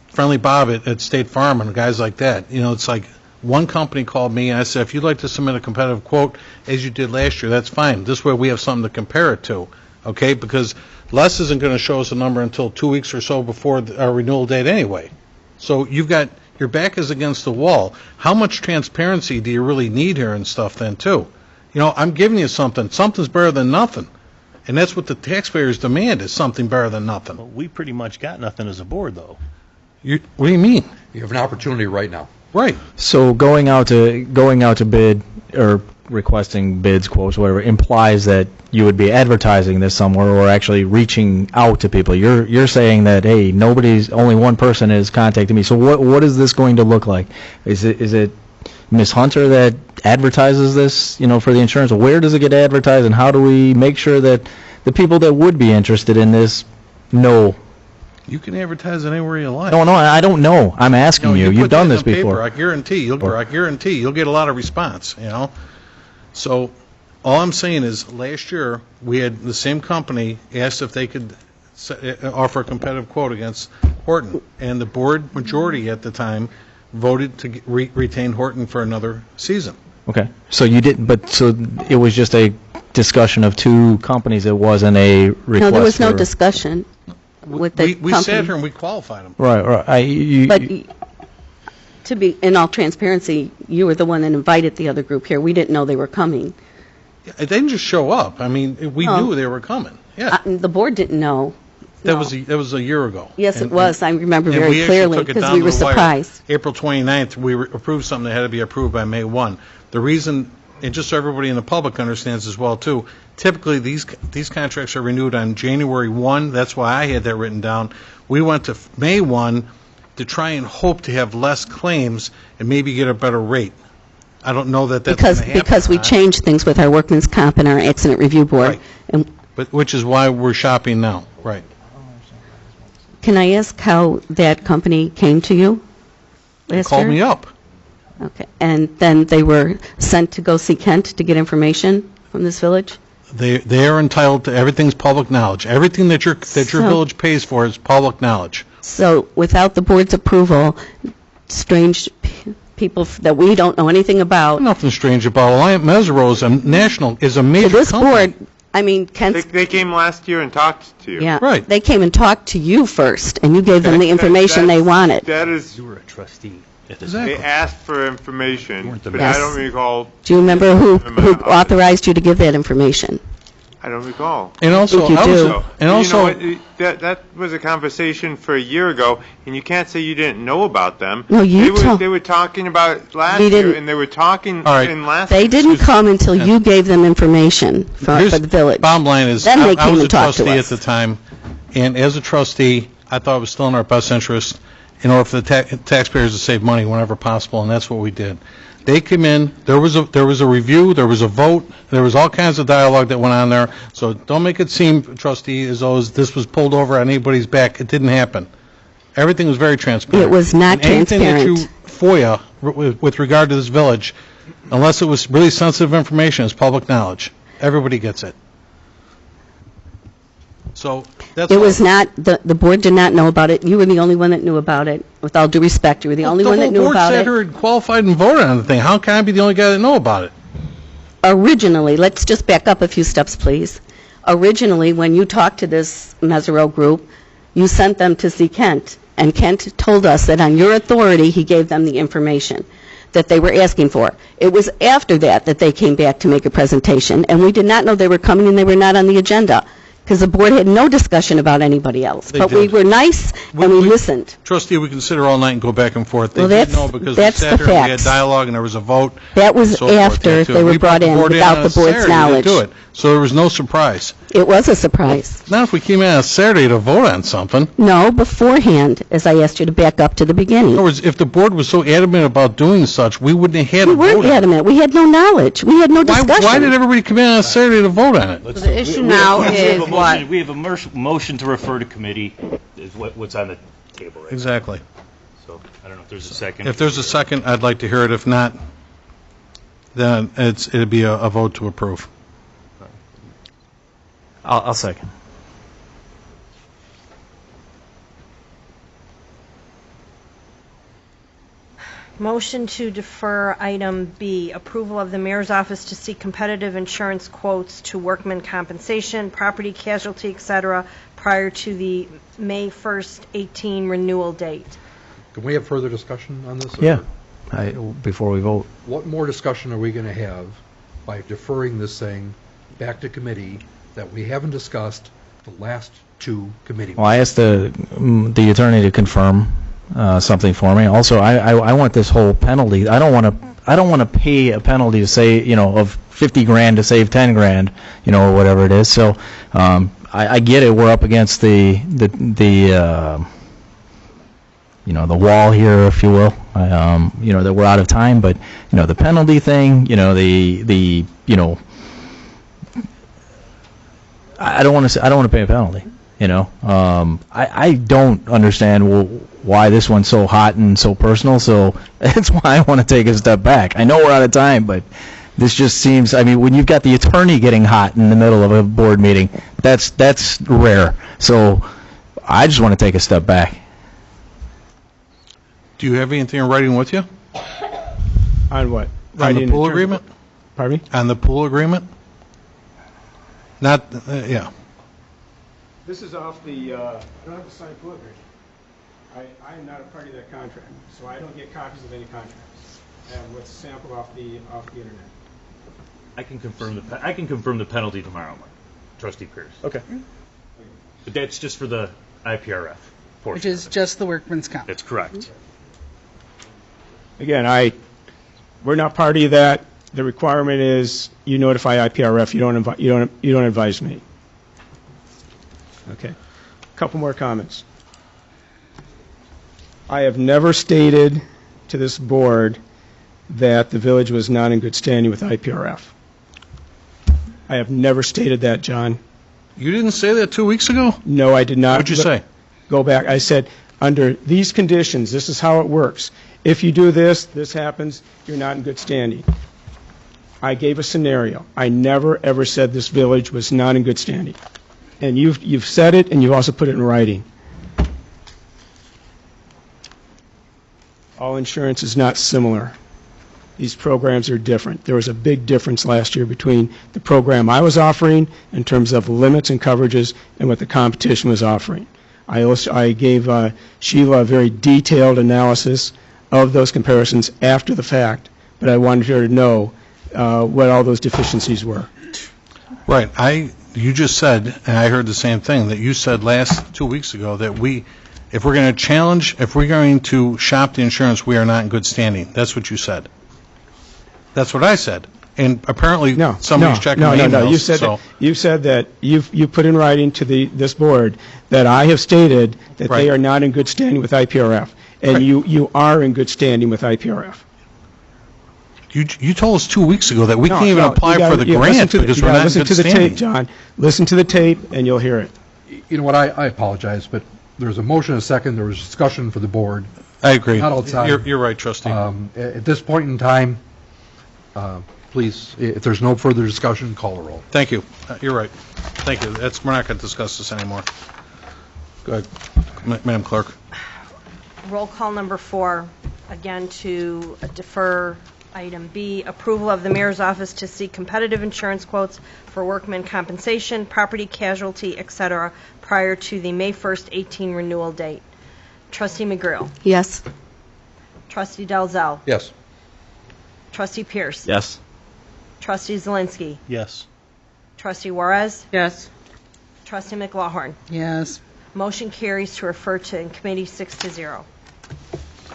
Friendly Bob at State Farm and guys like that. It's like one company called me and I said, if you'd like to submit a competitive quote as you did last year, that's fine. This way we have something to compare it to, okay? Because Les isn't going to show us a number until 2 weeks or so before our renewal date anyway. So your back is against the wall. How much transparency do you really need here and stuff then too? I'm giving you something. Something's better than nothing. And that's what the taxpayers demand, is something better than nothing. Well, we pretty much got nothing as a board, though. What do you mean? You have an opportunity right now. Right. So going out to bid or requesting bids, quotes, whatever, implies that you would be advertising this somewhere or actually reaching out to people. You're saying that, hey, only one person is contacting me. So what is this going to look like? Is it Ms. Hunter that advertises this, for the insurance? Where does it get advertised, and how do we make sure that the people that would be interested in this know? You can advertise it anywhere you like. No, I don't know. I'm asking you. You've done this before. I guarantee you'll get a lot of response, So all I'm saying is last year we had the same company asked if they could offer a competitive quote against Horton, and the board majority at the time voted to retain Horton for another season. Okay. So you didn't, so it was just a discussion of 2 companies. It wasn't a request. No, there was no discussion with the we company. sat here and we qualified them. Right. But to be in all transparency, you were the one that invited the other group here. We didn't know they were coming. They didn't just show up. I mean, we knew they were coming. Yeah. The board didn't know. That was a year ago. Yes, it was. I remember very clearly because we were surprised. April 29th, we approved something that had to be approved by May 1. The reason, and just so everybody in the public understands as well too, typically these contracts are renewed on January 1. That's why I had that written down. We went to May 1 to try and hope to have less claims and maybe get a better rate. I don't know that that's going to happen. Because we changed things with our workman's comp and our accident review board. Right. But which is why we're shopping now. Right. Can I ask how that company came to you last year? They called me up. Okay. And then they were sent to go see Kent to get information from this village? They are entitled to everything's public knowledge. Everything that your village pays for is public knowledge. So without the board's approval, strange people that we don't know anything about. Nothing strange about Alliant Mesero is a major this company. Board, I mean, Kent's... They came last year and talked to you. Yeah, right. They came and talked to you first, and you gave them the information they wanted. That is... You were a trustee. They asked for information, but Yes. I don't recall... Do you remember who authorized you to give that information? I don't recall. And also, you do. That was a conversation for a year ago, and you can't say you didn't know about them. No, They were talking about last year, and they were talking in last. They didn't come until you gave them information for the village. Bottom line is, Then they I came was a and talked to trustee at us. the time, and as a trustee, I thought it was still in our best interest in order for the taxpayers to save money whenever possible, and that's what we did. They came in, there was a review, there was a vote, there was all kinds of dialogue that went on there, so don't make it seem, trustee, as though this was pulled over on anybody's back. It didn't happen. Everything was very transparent. It was not And anything transparent. that you FOIA with regard to this village, unless it was really sensitive information, is public knowledge. Everybody gets it. So that's It all. was not, the board did not know about it. You were the only one that knew about it. With all due respect, you were the only one that knew about The whole board sat it. here and qualified and voted on the thing. How can I be the only guy that know about it? Originally, let's just back up a few steps, please. Originally, when you talked to this Mesereau group, you sent them to see Kent, and Kent told us that on your authority, he gave them the information that they were asking for. It was after that that they came back to make a presentation, and we did not know they were coming and they were not on the agenda, because the board had no discussion about anybody else. They But we did. were nice, and we listened. Trustee, we can sit here all night and go back and forth. They Well, did that's- know because we that's sat the here and we had facts. dialogue and there was a vote. That was and so forth. after Yeah, too. they were We brought in board without on the a board's Saturday to knowledge. do it, so there was no surprise. It was a surprise. Not if we came in on a Saturday to vote on something. No, beforehand, as I asked you to back up to the In beginning. other words, if the board was so adamant about doing such, we wouldn't have had We a vote weren't on it. adamant. We had no knowledge. We had no Why discussion. did everybody come in on a Saturday to vote on it? The issue now is what? We have a motion to refer to committee is what's on the table right Exactly. now. So I don't know if there's a second. If there's a second, I'd like to hear it. If not, then it'd be a vote to approve. I'll second. Motion to defer item B, approval of the mayor's office to seek competitive insurance quotes to workman compensation, property casualty, et cetera, prior to the May 1st, 18 renewal date. Can we have further discussion on this? or- Yeah, before we vote. What more discussion are we going to have by deferring this thing back to committee that we haven't discussed the last two committee? Well, I asked the attorney to confirm something for me. Also, I want this whole penalty. I don't want to pay a penalty to say, of 50 grand to save 10 grand, or whatever it is. So I get it. We're up against the wall here, if you will. That we're out of time. But the penalty thing, I don't want to pay a penalty. I don't understand why this one's so hot and so personal. So that's why I want to take a step back. I know we're out of time, but this just seems. I mean, when you've got the attorney getting hot in the middle of a board meeting, that's rare. So I just want to take a step back. Do you have anything in writing with you? On what? On the pool agreement? Pardon me? On the pool agreement? Not, yeah. This is off the, I don't have to sign pool agreement. I am not a party to that contract, so I don't get copies of any contracts. I have what's sampled off the internet. I can confirm the penalty tomorrow, Trustee Pierce. Okay. But that's just for the IPRF portion. Which is just the workman's comp. That's correct. Again, we're not party to that. The requirement is you notify IPRF. You don't advise me. Okay. A couple more comments. I have never stated to this board that the village was not in good standing with IPRF. I have never stated that, John. You didn't say that 2 weeks ago? No, I did not. What'd you say? Go back. I said, under these conditions, this is how it works. If you do this, this happens, you're not in good standing. I gave a scenario. I never, ever said this village was not in good standing. And you've said it, and you've also put it in writing. All insurance is not similar. These programs are different. There was a big difference last year between the program I was offering in terms of limits and coverages and what the competition was offering. I gave Sheila a very detailed analysis of those comparisons after the fact, but I wanted her to know what all those deficiencies were. Right. You just said, and I heard the same thing, that you said 2 weeks ago that if we're going to shop the insurance, we are not in good standing. That's what you said. That's what I said. And apparently, No. somebody's checking my emails. No. You said that you put in writing to this board that I have stated that Right. they are not in good standing with IPRF. And Right. you are in good standing with IPRF. You told us 2 weeks ago that we can't even No, apply you gotta- for the you listen grant to the- because you we're gotta not in listen good to the standing. tape, John. Listen to the tape, and you'll hear it. You know what, I apologize, but there's a motion and a second, there was discussion for the board. I agree. Not all the time. You're right, trustee. At this point in time, please, if there's no further discussion, call the roll. Thank you. You're right. Thank you. We're not going to discuss this anymore. Go ahead, Madam Clerk. Roll call number 4, again to defer item B, approval of the mayor's office to seek competitive insurance quotes for workman compensation, property casualty, etc., prior to the May 1st, 18 renewal date. Trustee McGrill. Yes. Trustee Dalzell. Yes. Trustee Pierce. Yes. Trustee Zelinski. Yes. Trustee Juarez. Yes. Trustee McLaughlin. Yes. Motion carries to refer to in committee 6-0.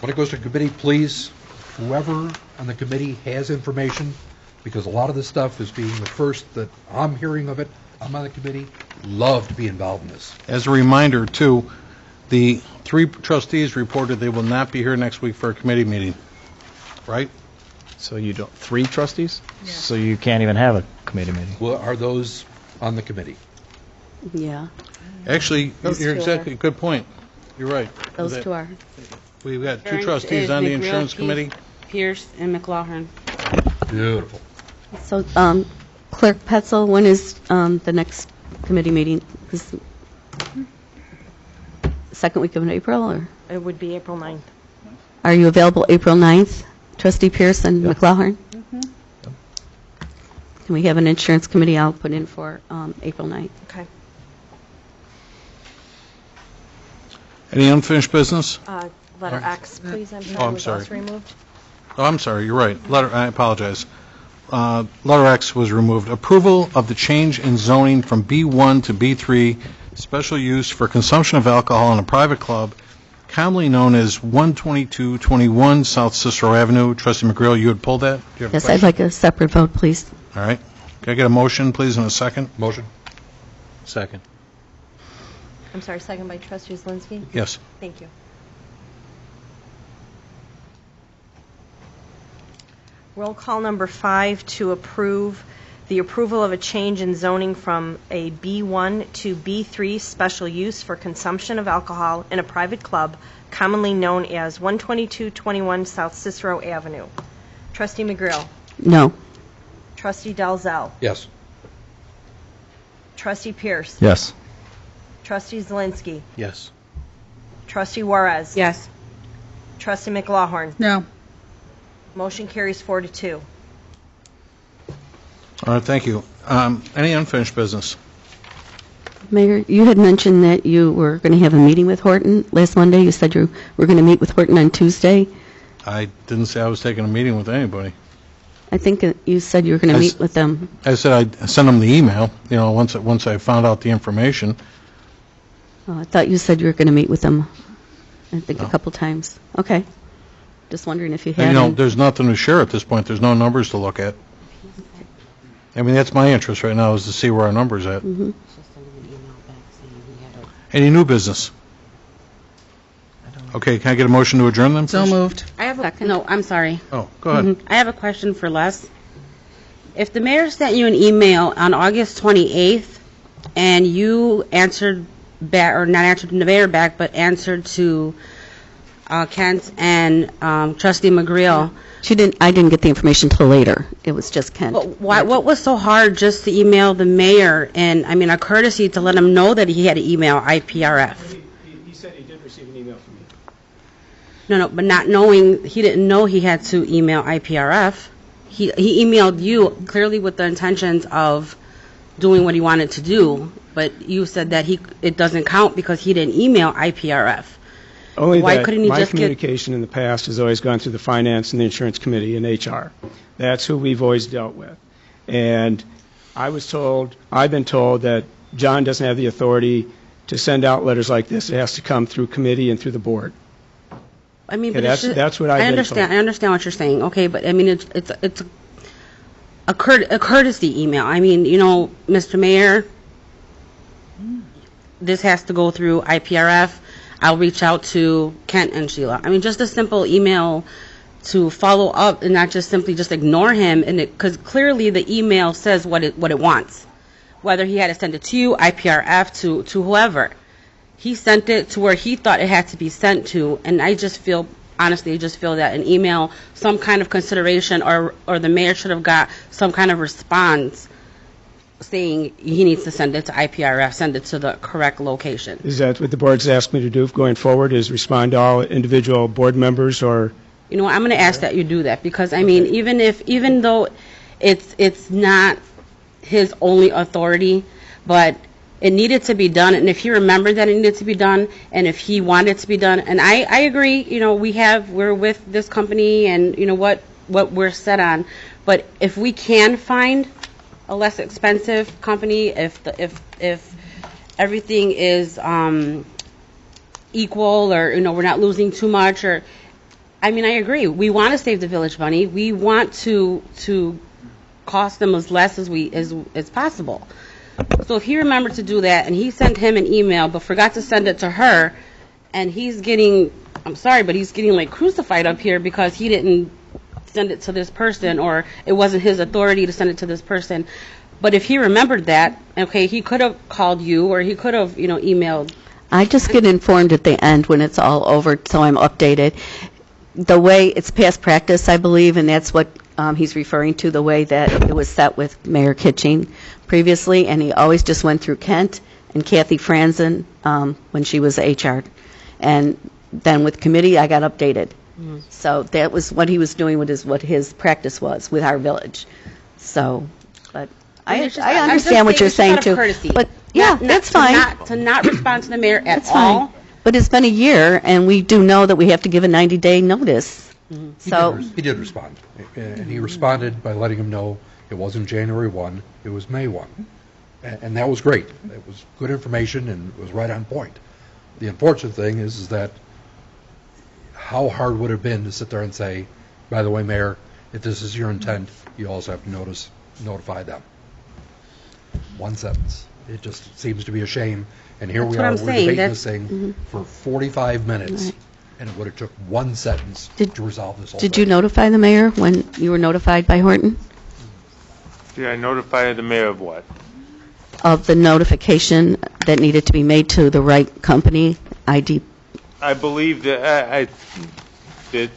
When it goes to committee, please, whoever on the committee has information, because a lot of this stuff is being the first that I'm hearing of it, I'm on the committee, love to be involved in this. As a reminder, too, the 3 trustees reported they will not be here next week for a committee meeting, right? So you don't, 3 trustees? So you can't even have a committee meeting? Well, are those on the committee? Yeah, Actually, Those you're two exactly, good point. You're right. those two are. We've got 2 Insurance trustees is on the McGrill, insurance Peace, committee. Pierce and McLaughlin. Beautiful. So, Clerk Petzel, when is the next committee meeting? Is second week of April, or It would be April 9th. are you available April 9th? Trustee Pierce and McLaughlin? Can we have an insurance committee I'll put in for April 9th? Okay. Any unfinished business? Letter X, please. I'm sorry. Oh, I'm was sorry. also removed. Oh, I'm sorry, you're right. I apologize. Letter X was removed. Approval of the change in zoning from B1 to B3, special use for consumption of alcohol in a private club, commonly known as 12221 South Cicero Avenue. Trustee McGrill, you had pulled that? Do you have a Yes, I'd question? like a separate vote, please. All right. Can I get a motion, please, and a second? Motion? Second. I'm sorry, second by Trustee Zelinski? Yes. Thank you. Roll call number 5 to approve the approval of a change in zoning from a B1 to B3 special use for consumption of alcohol in a private club, commonly known as 12221 South Cicero Avenue. Trustee McGrill. No. Trustee Dalzell. Yes. Trustee Pierce. Yes. Trustee Zelinski. Yes. Trustee Juarez. Yes. Trustee McLaughlin. No. Motion carries 4-2. All right, thank you. Any unfinished business? Mayor, you had mentioned that you were going to have a meeting with Horton last Monday. You said you were going to meet with Horton on Tuesday. I didn't say I was taking a meeting with anybody. I think you said you were going to meet with them. I said I'd send them the email, once I found out the information. I thought you said you were going to meet with them, I think, No. a couple times. Okay. Just wondering if you And, had. any- there's nothing to share at this point. There's no numbers to look at. I mean, that's my interest right now, is to see where our numbers at. Mhm. Any new business? Okay, can I get a motion to adjourn then, So please? moved. I have a, no, I'm sorry. Oh, go ahead. I have a question for Les. If the mayor sent you an email on August 28th and you answered back, or not answered the mayor back, but answered to Kent and Trustee McGreal, I didn't get the information till later. It was just Kent. but what was so hard just to email the mayor and, I mean, a courtesy to let him know that he had to email IPRF? He said he did receive an email from me. No, but not knowing, he didn't know he had to email IPRF. He emailed you clearly with the intentions of doing what he wanted to do, but you said that it doesn't count because he didn't email IPRF. Only Why that couldn't he my just get- communication in the past has always gone through the Finance and the Insurance Committee and HR. That's who we've always dealt with. And I've been told that John doesn't have the authority to send out letters like this. It has to come through committee and through the board. I mean, Okay, but it's just- that's what I've been I understand what you're saying. Okay, but I mean, it's a courtesy email. I mean, Mr. Mayor, this has to go through IPRF. I'll reach out to Kent and Sheila. I mean, just a simple email to follow up and not just simply just ignore him, and because clearly the email says what it wants. Whether he had to send it to you, IPRF, to whoever. He sent it to where he thought it had to be sent to, and I just feel, honestly, I just feel that an email, some kind of consideration, or the mayor should have got some kind of response saying he needs to send it to IPRF, send it to the correct location. Is that what the board's asked me to do going forward, is respond to all individual board members, or? I'm going to ask that you do that, because, I mean, even though it's not his only authority, but it needed to be done, and if he remembered that it needed to be done, and if he wanted it to be done, and I agree, we're with this company, and what we're set on, but if we can find a less expensive company, if everything is equal, or we're not losing too much, or I agree. We want to save the village money. We want to cost them as less as possible. So if he remembered to do that, and he sent him an email but forgot to send it to her, and he's getting, I'm sorry, but he's getting like crucified up here because he didn't send it to this person, or it wasn't his authority to send it to this person. But if he remembered that, okay, he could have called you, or he could have, emailed. I just get informed at the end when it's all over, so I'm updated. The way it's past practice, I believe, and that's what he's referring to, the way that it was set with Mayor Kitching previously, and he always just went through Kent and Kathy Franzen when she was HR. And then with committee, I got updated. So that was what he was doing, what his practice was with our village. So, but I understand what you're saying too. But yeah, that's fine. To not respond to the mayor at That's all. fine. But it's been a year, and we do know that we have to give a 90-day notice. So He did respond, and he responded by letting him know it wasn't January 1, it was May 1. And that was great. It was good information, and it was right on point. The unfortunate thing is that how hard would it have been to sit there and say, by the way, Mayor, if this is your intent, you also have to notify them. One sentence. It just seems to be a shame. And here we are, we're debating this thing for 45 minutes, and it would have took one sentence to resolve this whole thing. did you notify the mayor when you were notified by Horton Did I notify the mayor of what? of the notification that needed to be made to the right company, ID? I believe that that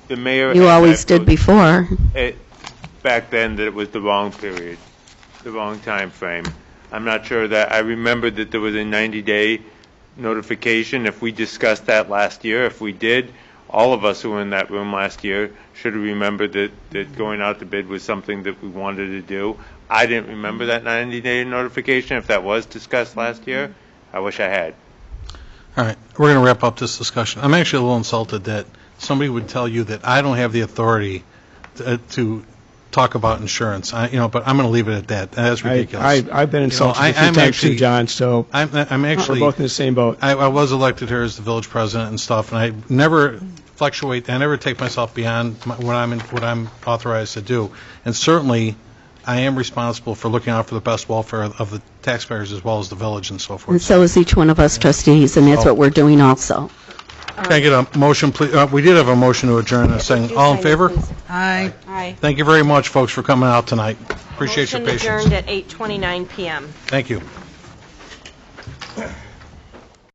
the mayor. You always did before. Back then, that it was the wrong period, the wrong time frame. I'm not sure that I remember that there was a 90-day notification. If we discussed that last year, if we did, all of us who were in that room last year should have remembered that going out to bid was something that we wanted to do. I didn't remember that 90-day notification. If that was discussed last year, I wish I had. All right, we're going to wrap up this discussion. I'm actually a little insulted that somebody would tell you that I don't have the authority to talk about insurance. But I'm going to leave it at that. That's ridiculous. I've been insulted a few times too, John, so I'm actually, we're both in the same boat. I was elected here as the village president and stuff, and I never fluctuate, I never take myself beyond what I'm authorized to do. And certainly, I am responsible for looking out for the best welfare of the taxpayers as well as the village and so forth. And so is each one of us trustees, and that's what we're doing also. Can I get a motion, please? We did have a motion to adjourn. All in favor? Aye. Aye. Thank you very much, folks, for coming out tonight. Appreciate your patience. Motion adjourned at 8:29 p.m. Thank you.